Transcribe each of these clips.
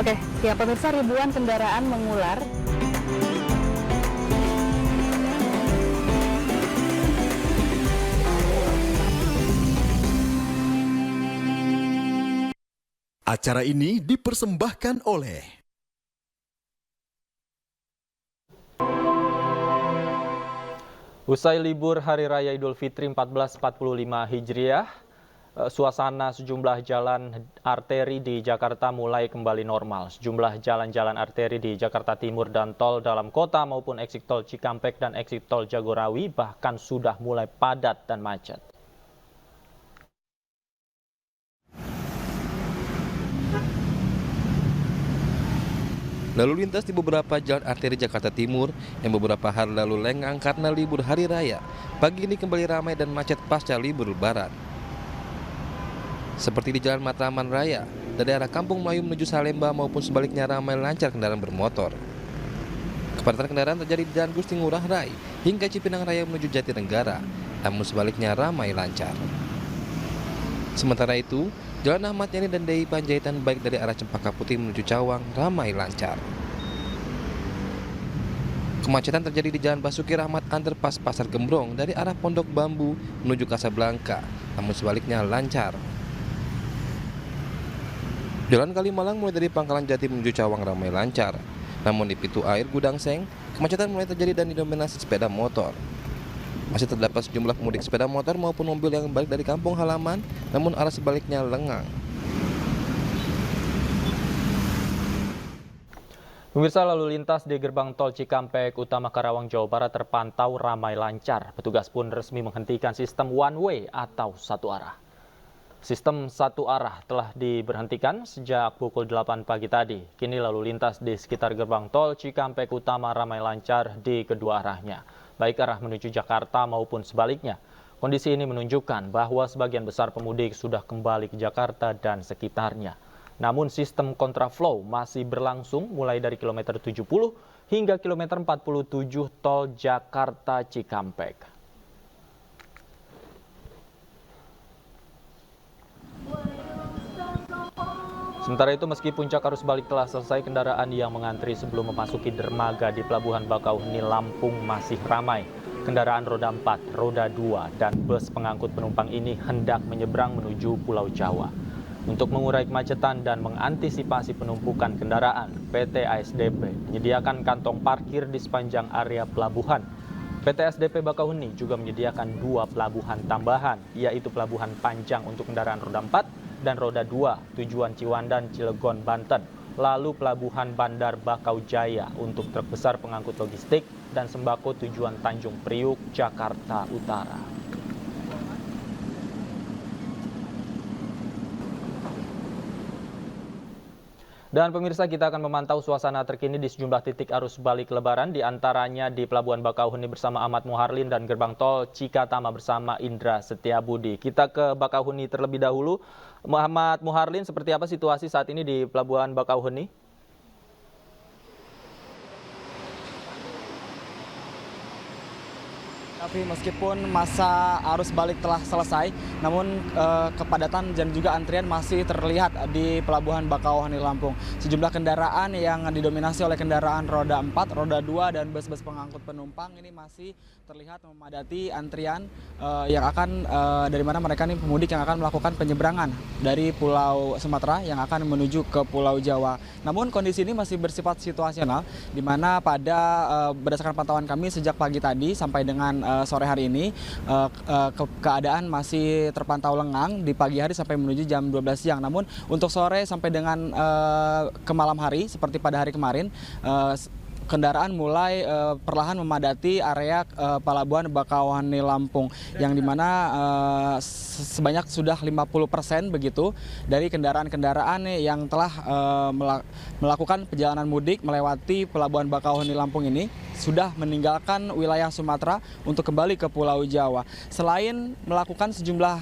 Oke, ya pemirsa, ribuan kendaraan mengular. Acara ini dipersembahkan oleh Usai libur Hari Raya Idul Fitri 1445 Hijriah, suasana sejumlah jalan arteri di Jakarta mulai kembali normal. Sejumlah jalan-jalan arteri di Jakarta Timur dan tol dalam kota maupun eksit tol Cikampek dan eksit tol Jagorawi bahkan sudah mulai padat dan macet. Lalu lintas di beberapa jalan arteri Jakarta Timur yang beberapa hari lalu lengang karena libur hari raya, pagi ini kembali ramai dan macet pasca libur lebaran. Seperti di Jalan Matraman Raya, dari arah Kampung Melayu menuju Salemba maupun sebaliknya ramai lancar kendaraan bermotor. Kepadatan kendaraan terjadi di Jalan Gusti Ngurah Rai hingga Cipinang Raya menuju Jatinegara, namun sebaliknya ramai lancar. Sementara itu, Jalan Ahmad Yani dan DI Panjaitan baik dari arah Cempaka Putih menuju Cawang ramai lancar. Kemacetan terjadi di Jalan Basuki Rahmat Underpass Pasar Gembrong dari arah Pondok Bambu menuju Kasablanka, namun sebaliknya lancar. Jalan Kalimalang mulai dari Pangkalan Jati menuju Cawang ramai lancar. Namun di pintu air Gudang Seng, kemacetan mulai terjadi dan didominasi sepeda motor. Masih terdapat sejumlah pemudik sepeda motor maupun mobil yang balik dari kampung halaman, namun arah sebaliknya lengang. Pemirsa, lalu lintas di gerbang tol Cikampek Utama Karawang, Jawa Barat terpantau ramai lancar. Petugas pun resmi menghentikan sistem one way atau satu arah. Sistem satu arah telah diberhentikan sejak pukul 8 pagi tadi. Kini lalu lintas di sekitar gerbang tol Cikampek Utama ramai lancar di kedua arahnya, baik arah menuju Jakarta maupun sebaliknya. Kondisi ini menunjukkan bahwa sebagian besar pemudik sudah kembali ke Jakarta dan sekitarnya. Namun sistem kontraflow masih berlangsung mulai dari kilometer 70 hingga kilometer 47 tol Jakarta Cikampek. Sementara itu, meski puncak arus balik telah selesai, kendaraan yang mengantri sebelum memasuki dermaga di Pelabuhan Bakauheni, Lampung masih ramai. Kendaraan roda 4, roda 2, dan bus pengangkut penumpang ini hendak menyeberang menuju Pulau Jawa. Untuk mengurai kemacetan dan mengantisipasi penumpukan kendaraan, PT ASDP menyediakan kantong parkir di sepanjang area pelabuhan. PT ASDP Bakauheni juga menyediakan 2 pelabuhan tambahan, yaitu Pelabuhan Panjang untuk kendaraan roda 4 dan roda 2 tujuan Ciwandan, Cilegon, Banten. Lalu Pelabuhan Bandar Bakau Jaya untuk truk besar pengangkut logistik dan sembako tujuan Tanjung Priuk, Jakarta Utara. Dan pemirsa, kita akan memantau suasana terkini di sejumlah titik arus balik lebaran, di antaranya di Pelabuhan Bakauheni bersama Ahmad Muharlin dan gerbang tol Cikatama bersama Indra Setiabudi. Kita ke Bakauheni terlebih dahulu. Muhammad Muharlin, seperti apa situasi saat ini di Pelabuhan Bakauheni? Tapi meskipun masa arus balik telah selesai, namun kepadatan dan juga antrian masih terlihat di Pelabuhan Bakauheni Lampung. Sejumlah kendaraan yang didominasi oleh kendaraan roda 4, roda 2, dan bus-bus pengangkut penumpang ini masih terlihat memadati antrian yang akan dari mana mereka ini pemudik yang akan melakukan penyeberangan dari Pulau Sumatera yang akan menuju ke Pulau Jawa. Namun kondisi ini masih bersifat situasional, di mana berdasarkan pantauan kami sejak pagi tadi sampai dengan sore hari ini keadaan masih terpantau lengang di pagi hari sampai menuju jam 12 siang. Namun untuk sore sampai dengan ke malam hari seperti pada hari kemarin, kendaraan mulai perlahan memadati area Pelabuhan Bakauheni Lampung, yang dimana sebanyak sudah 50% begitu dari kendaraan-kendaraan yang telah melakukan perjalanan mudik melewati Pelabuhan Bakauheni Lampung ini sudah meninggalkan wilayah Sumatera untuk kembali ke Pulau Jawa. Selain melakukan sejumlah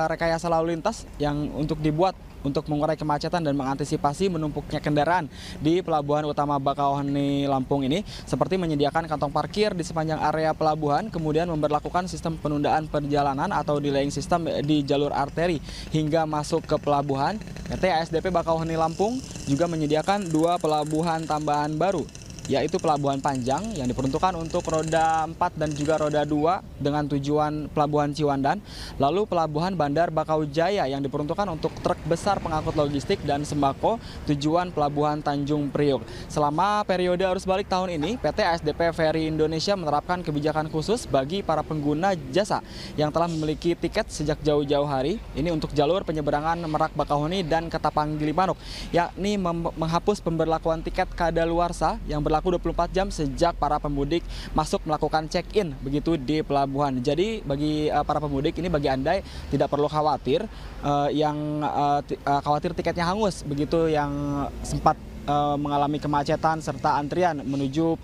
rekayasa lalu lintas yang untuk dibuat untuk mengurai kemacetan dan mengantisipasi menumpuknya kendaraan di Pelabuhan Utama Bakauheni Lampung ini, seperti menyediakan kantong parkir di sepanjang area pelabuhan, kemudian memberlakukan sistem penundaan perjalanan atau delaying system di jalur arteri hingga masuk ke pelabuhan. PT ASDP Bakauheni Lampung juga menyediakan 2 pelabuhan tambahan baru, yaitu Pelabuhan Panjang yang diperuntukkan untuk roda 4 dan juga roda 2 dengan tujuan Pelabuhan Ciwandan, lalu Pelabuhan Bandar Bakau Jaya yang diperuntukkan untuk truk besar pengangkut logistik dan sembako tujuan Pelabuhan Tanjung Priok. Selama periode arus balik tahun ini, PT ASDP Ferry Indonesia menerapkan kebijakan khusus bagi para pengguna jasa yang telah memiliki tiket sejak jauh-jauh hari, ini untuk jalur penyeberangan Merak Bakauheni dan Ketapang Gilimanuk, yakni menghapus pemberlakuan tiket kadaluarsa yang berlaku 24 jam sejak para pemudik masuk melakukan check-in begitu di pelabuhan. Jadi bagi para pemudik ini, bagi Anda tidak perlu khawatir khawatir tiketnya hangus begitu, yang sempat mengalami kemacetan serta antrian menuju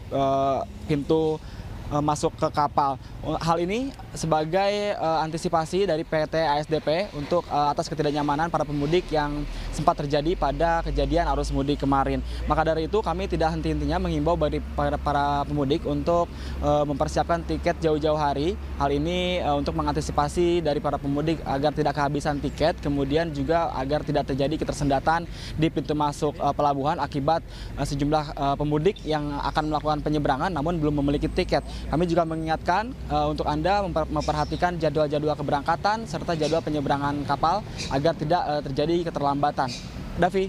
pintu masuk ke kapal. Hal ini sebagai antisipasi dari PT ASDP untuk atas ketidaknyamanan para pemudik yang sempat terjadi pada kejadian arus mudik kemarin. Maka dari itu kami tidak henti-hentinya menghimbau bagi para pemudik untuk mempersiapkan tiket jauh-jauh hari. Hal ini untuk mengantisipasi dari para pemudik agar tidak kehabisan tiket, kemudian juga agar tidak terjadi ketersendatan di pintu masuk pelabuhan akibat sejumlah pemudik yang akan melakukan penyeberangan namun belum memiliki tiket. Kami juga mengingatkan untuk Anda memperhatikan jadwal-jadwal keberangkatan serta jadwal penyeberangan kapal agar tidak terjadi keterlambatan. Davi.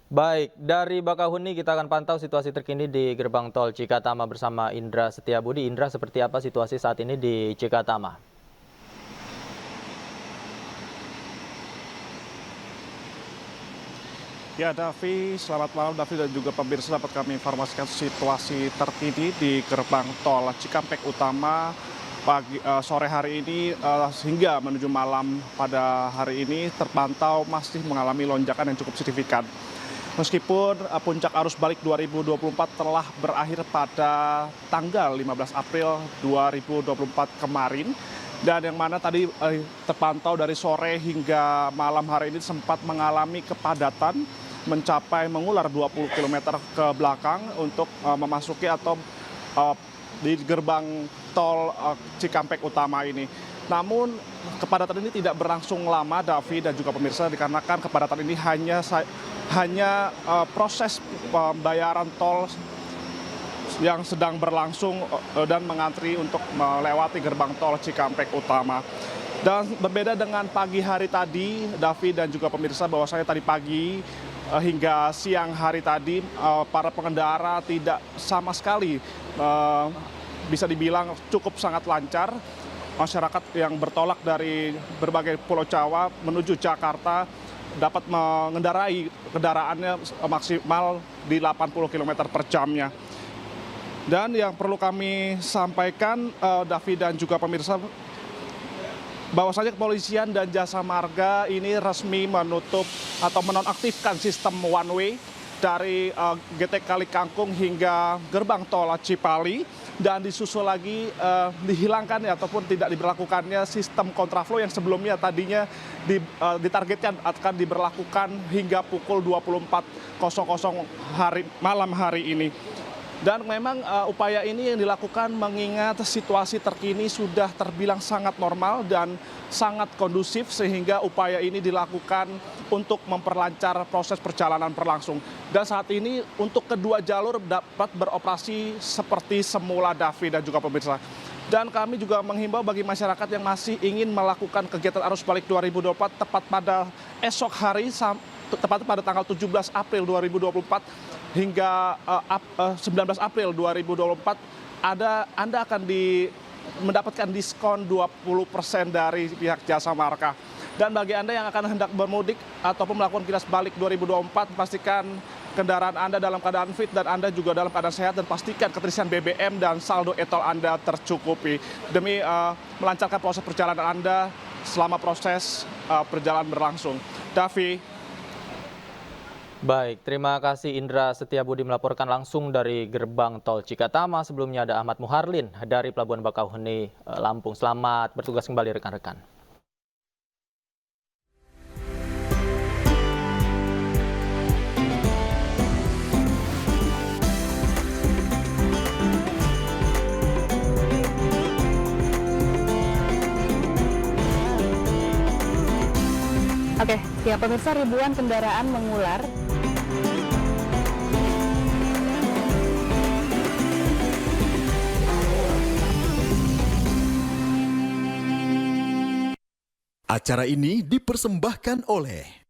Baik, dari Bakauheni kita akan pantau situasi terkini di gerbang tol Cikatama bersama Indra Setiabudi. Indra, seperti apa situasi saat ini di Cikatama? Ya, Davi, selamat malam Davi dan juga pemirsa. Dapat kami informasikan situasi terkini di gerbang tol Cikampek Utama sore hari ini hingga menuju malam pada hari ini terpantau masih mengalami lonjakan yang cukup signifikan. Meskipun puncak arus balik 2024 telah berakhir pada tanggal 15 April 2024 kemarin, dan yang mana tadi terpantau dari sore hingga malam hari ini sempat mengalami kepadatan mencapai mengular 20 km ke belakang untuk memasuki atau di gerbang tol Cikampek Utama ini. Namun kepadatan ini tidak berlangsung lama, Davi dan juga pemirsa, dikarenakan kepadatan ini hanya proses pembayaran tol yang sedang berlangsung dan mengantri untuk melewati gerbang tol Cikampek Utama. Dan berbeda dengan pagi hari tadi, Davi dan juga pemirsa, bahwasanya tadi pagi hingga siang hari tadi para pengendara tidak sama sekali bisa dibilang cukup sangat lancar. Masyarakat yang bertolak dari berbagai pulau Jawa menuju Jakarta dapat mengendarai kendaraannya maksimal di 80 km per jamnya. Dan yang perlu kami sampaikan, Davi dan juga pemirsa, bahwasanya kepolisian dan jasa marga ini resmi menutup atau menonaktifkan sistem one way dari GT Kali Kangkung hingga gerbang tol Cipali, dan disusul lagi dihilangkan ataupun tidak diberlakukannya sistem kontraflow yang sebelumnya tadinya ditargetkan akan diberlakukan hingga pukul 24.00 malam hari ini. Dan memang upaya ini yang dilakukan mengingat situasi terkini sudah terbilang sangat normal dan sangat kondusif, sehingga upaya ini dilakukan untuk memperlancar proses perjalanan berlangsung. Dan saat ini untuk kedua jalur dapat beroperasi seperti semula, Davi dan juga pemirsa. Dan kami juga menghimbau bagi masyarakat yang masih ingin melakukan kegiatan arus balik 2024 tepat pada esok hari, tepat pada tanggal 17 April 2024 hingga 19 April 2024, Anda akan mendapatkan diskon 20% dari pihak jasa marga. Dan bagi Anda yang akan hendak bermudik ataupun melakukan kilas balik 2024, pastikan kendaraan Anda dalam keadaan fit dan Anda juga dalam keadaan sehat, dan pastikan keterisian BBM dan saldo e-tol Anda tercukupi demi melancarkan proses perjalanan Anda selama proses perjalanan berlangsung. Davi. Baik, terima kasih Indra Setiabudi melaporkan langsung dari gerbang tol Cikatama. Sebelumnya ada Ahmad Muharlin dari Pelabuhan Bakauheni, Lampung. Selamat bertugas kembali rekan-rekan. Ya pemirsa, ribuan kendaraan mengular Acara ini dipersembahkan oleh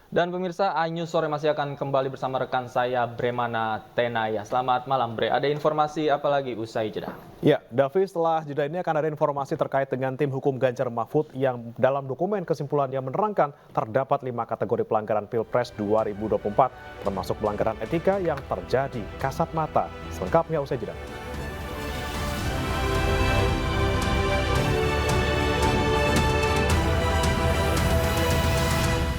Dan pemirsa, iNews sore masih akan kembali bersama rekan saya Bremana Tenaya. Selamat malam Bre, ada informasi apa lagi usai jeda? Ya, Davi, setelah jeda ini akan ada informasi terkait dengan tim hukum Ganjar Mahfud yang dalam dokumen kesimpulannya menerangkan terdapat 5 kategori pelanggaran Pilpres 2024, termasuk pelanggaran etika yang terjadi kasat mata. Selengkapnya usai jeda.